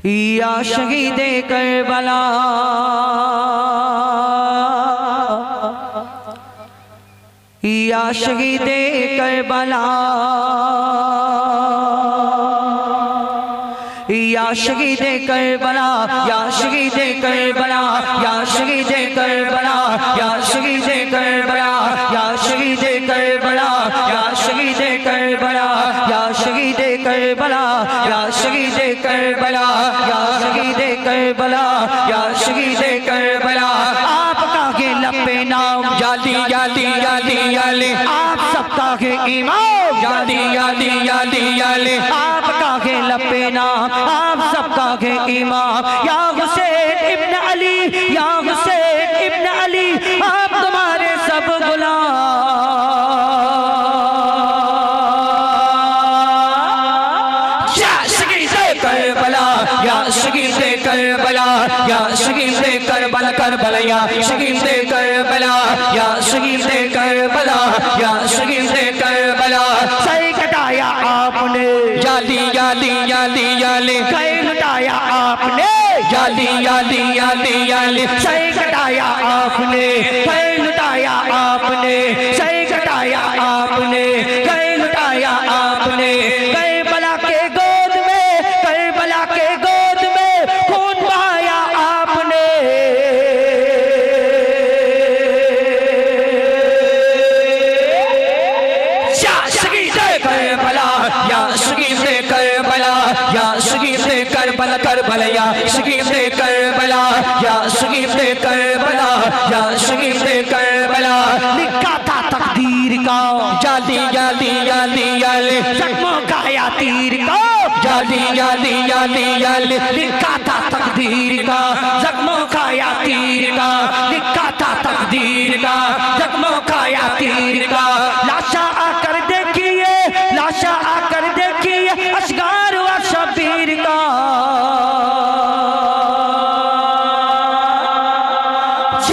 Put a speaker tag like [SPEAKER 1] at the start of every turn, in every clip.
[SPEAKER 1] या शहीदे करबला या शहीदे करबला या शहीदे करबला या शहीदे करबला या शहीदे करबला या शहीदे करबला या शहीदे करबला या शहीदे करबला या शहीदे करबला या शहीदे करबला या शहीदे करबला या शहीदे करबला आपका के लपे नाम याली याली याली याली आप सबका के इमाम याली याली याली याली आपका के लपे नाम आप सबका के इमाम या हुसैन इब्न अली या हुसैन इब्न अली आप तुम्हारे सब गुलाम या शहीदे करबला या शहीदे करबला या शहीदे करबला करबला या शहीदे करबला या शहीदे करबला या शहीदे करबला सही कटाया आपने याली याली याली याली कहीं लुटाया आपने याली याली याली याली सही कटाया आपने कहीं लुटाया आपने सही कटाया आपने कहीं लुटाया आपने कहीं बला के गोद में कहीं बला के गोद में खून बहाया आपने या शहीदे करबला या शहीदे करबला या शहीदे करबला करबला या शहीदे करबला या शहीदे करबला या शहीदे करबला लिखा था तकदीर का याली याली याली याली जख्मों का या तीर का याली याली याली याली लिखा था तकदीर का जख्मों का या तीर का लिखा था तकदीर का जख्मों का या तीर का लाशा आकर देखिए लाशा आकर देखिए असगार व शबीर का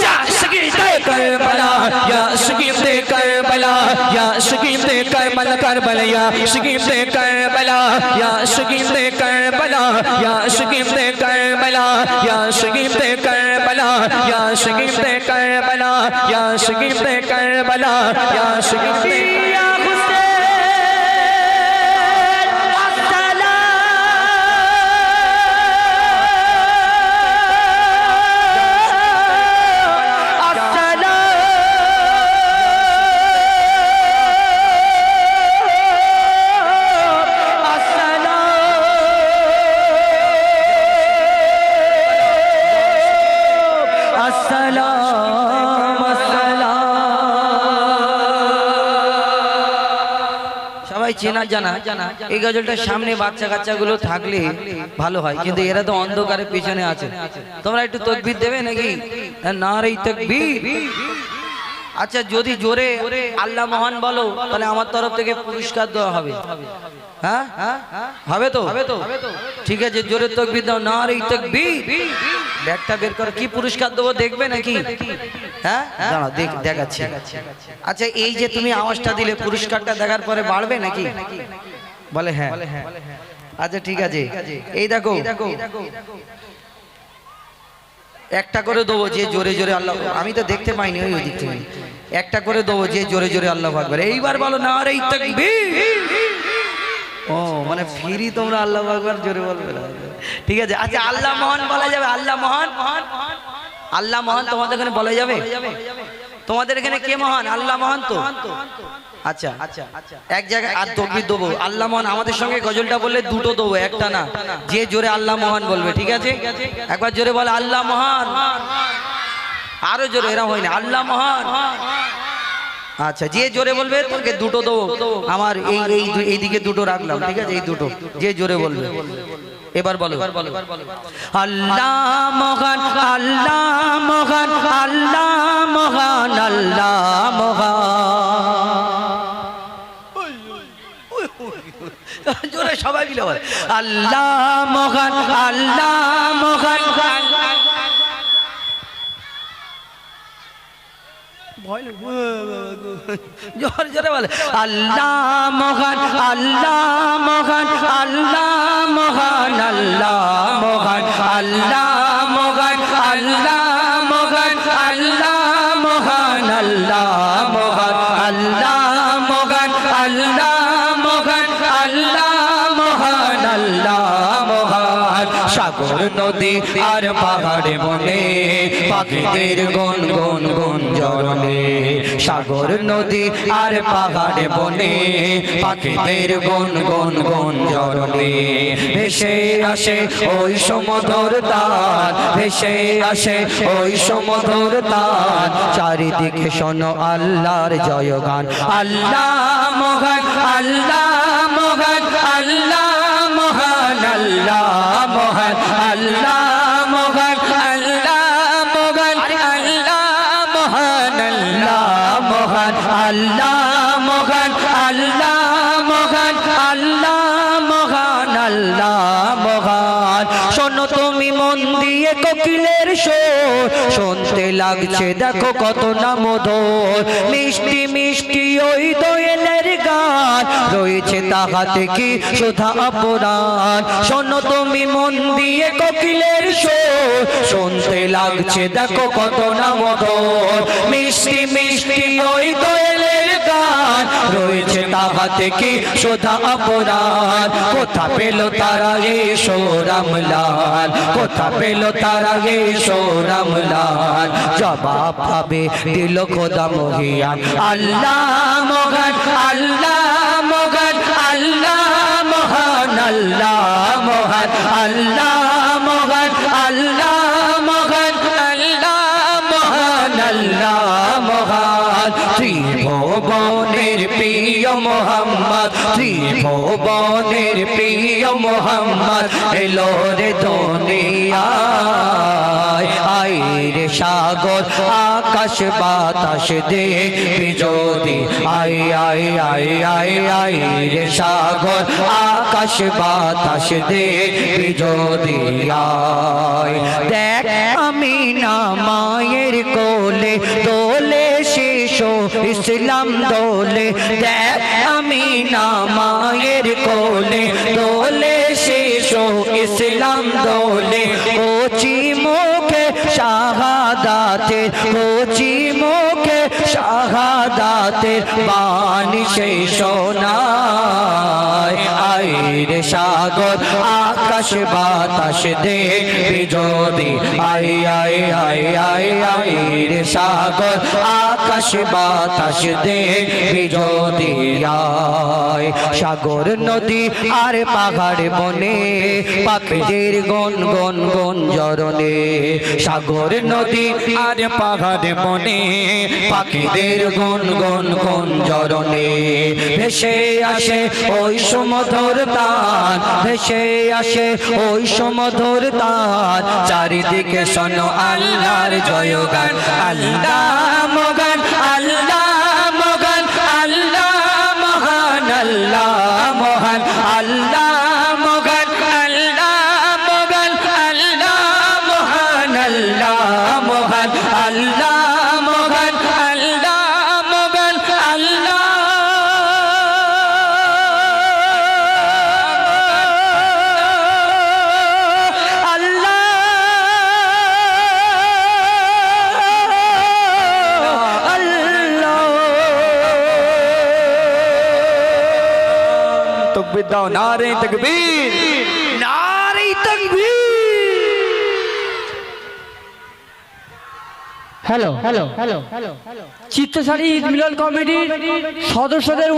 [SPEAKER 1] या शहीदे करबला या शहीदे करबला या शहीदे करबला करबला या शहीदे करबला या शहीदे करबला या शहीदे करबला या शहीदे करबला या शहीदे करबला या शहीदे करबला या शहीदे চেনা জানা এই গজলটার সামনে বাচ্চা কাচ্চাগুলো থাকলে ভালো হয়, কিন্তু এরা তো অন্ধকারের পিছনে আছে। তোমরা একটু তাকবীর দেবে নাকি? নারে তাকবীর। আচ্ছা, যদি জোরে আল্লাহ মহান বলো তাহলে আমার তরফ থেকে পুরস্কার দেওয়া হবে। হ্যাঁ হবে তো? ঠিক আছে, জোরে তাকবীর দাও, নারে তাকবীর। ব্যাগটা বের করো, কি পুরস্কার দেবো দেখবে নাকি? হ্যাঁ দাঁড়াও দেখাচ্ছি। আচ্ছা, এই যে তুমি আওয়াজটা দিলে পুরস্কারটা দেখার পরে বাড়বে নাকি? বলে হ্যাঁ। আচ্ছা ঠিক আছে, এই দেখো একটা করে দেবো যে জোরে জোরে আল্লাহ, আমি তো দেখতে পাইনি ওই দিক থেকে, একটা করে দেবো যে জোরে জোরে আল্লাহু আকবার। এইবার বলো নারে তাকবীর। ও মানে ফিরি তোমরা আল্লাহু আকবার জোরে বলবে না, ঠিক আছে। আচ্ছা, আল্লাহ মহান বলা যাবে? আল্লাহ মহান, আল্লাহ মহান তোমাদের এখানে বলা যাবে? তোমাদের এখানে কে মহান? আল্লাহ মহান তো। আচ্ছা এক জায়গায় আর তাকবীর দেবো, আল্লাহ মহান। আমাদের সঙ্গে গজলটা বললে দুটো দেবো, একটা না। যে জোরে আল্লাহ মহান বলবে, ঠিক আছে? একবার জোরে বলে আল্লাহ মহান, আরো জোরে, এরা হয় না, আল্লাহ মহান। আচ্ছা, যে জোরে বলবে তোকে দুটো দেবো। আমার এইদিকে দুটো রাখলাম, ঠিক আছে? এই দুটো যে জোরে বলবে। এবার বলো আল্লাহ মহান, আল্লাহ মহান, আল্লাহ মহান, আল্লাহ মহান। জোরে সবাই মিলে বল আল্লাহ মহান, আল্লাহ মহান। জোরে জোরে বলে আল্লাহ মহান, আল্লাহ মহান, আল্লাহ মহান, আল্লাহ মহান। আল্লাহ মহান আল্লাহ মহান আল্লাহ মহান আল্লাহ মহান আল্লাহ মহান আল্লাহ মহান আল্লাহ মহান আল্লাহ মহান সাগর নদী আর পাহাড়ে বনে পাখিদের গুন গুন গুঞ্জরণে সাগর নদী আর পাহাড়ে বনে পাখিদের গুন গুন গুঞ্জরণে ভেসে আসে ওই সমুদ্র তার ভেসে আসে ওই সমুদ্র তার চারিদিকে শোনো আল্লাহর জয়গান আল্লাহ মহান আল্লাহ মহান আল্লাহ মহান আল্লাহ মহান আল্লাহ মহান আল্লাহ মহান আল্লাহ মহান আল্লাহ মহান আল্লাহ মহান আল্লাহ মহান আল্লাহ মহান আল্লাহ মহান শোনো তুমি মন দিয়ে কোকিলের সুর শুনতে লাগছে দেখো কত না মধুর মিষ্টি মিষ্টি ওই দোয়েলের গান রয়েছে তাহাতে কি সুধা অপরাণ শোনো তুমি মন দিয়ে কোকিলের সুর শুনতে লাগছে দেখো কত না মধুর মিষ্টি মিষ্টি ওই দোয়েলের গান রয়েছে তাহাতে কি সুধা অপরাণ কোথা পেল তারা এসো রামলাল কোথা পেল তারা এসো রামলাল জবাব পাবে দিল খোদা মহিয়ান আল্লাহ মহান আল্লাহ মহান আল্লাহ মহান আল্লাহ মহান আল্লাহ মহান আল্লাহ মহান আল্লাহ মহান আল্লাহ মহান ত্রিভুবনের প্রিয় মোহাম্মদ ত্রিভুবনের প্রিয় মোহাম্মদ এলো রে দুনিয়ায় আইরে সাগর আকাশ বাতাস দেখবি যদি আই আই আই আই আইরে সাগর আকাশ বাতাস দেখবি যদি আয় দেখ আমি না মায়ের কোলে দোলে শিশু ইসলাম দোলে দেখ আমি না মায়ের কোলে দোলে শিশু ইসলাম দোলে কচি মুখে শাহাদাতের কচি মুখে শাহাদাতের বাণী সেই শোনায় আইরে সাগর আকাশ বাতাস দেখবি যদি আই আই আই আই আইরে সাগর আকাশ বাতাস দেখবি যদি আয় সাগর নদী আর পাহাড় বনে পাখিদের গুন গুন গুঞ্জরণে সাগর নদী আর পাহাড় বনে পাখিদের গুন গুন গুঞ্জরণে ভেসে আসে ওই সমুদ্র তার ভেসে আসে ওই সমুদ্র তার চারিদিকে শোনো আল্লাহর জয়গান আল্লাহ মহান আল্লাহ মহান আল্লাহ মহান আল্লাহ মহান আল্লাহ মহান আল্লাহ মহান আল্লাহ মহান আল্লাহ মহান আল্লাহ মহান আল্লাহ মহান আল্লাহ तकबीर दाओ नारे तकबीर नारे तकबीर
[SPEAKER 2] হ্যালো হ্যালো হ্যালো চিত্তসারি ঈদ মিলন কমিটির সদস্যদের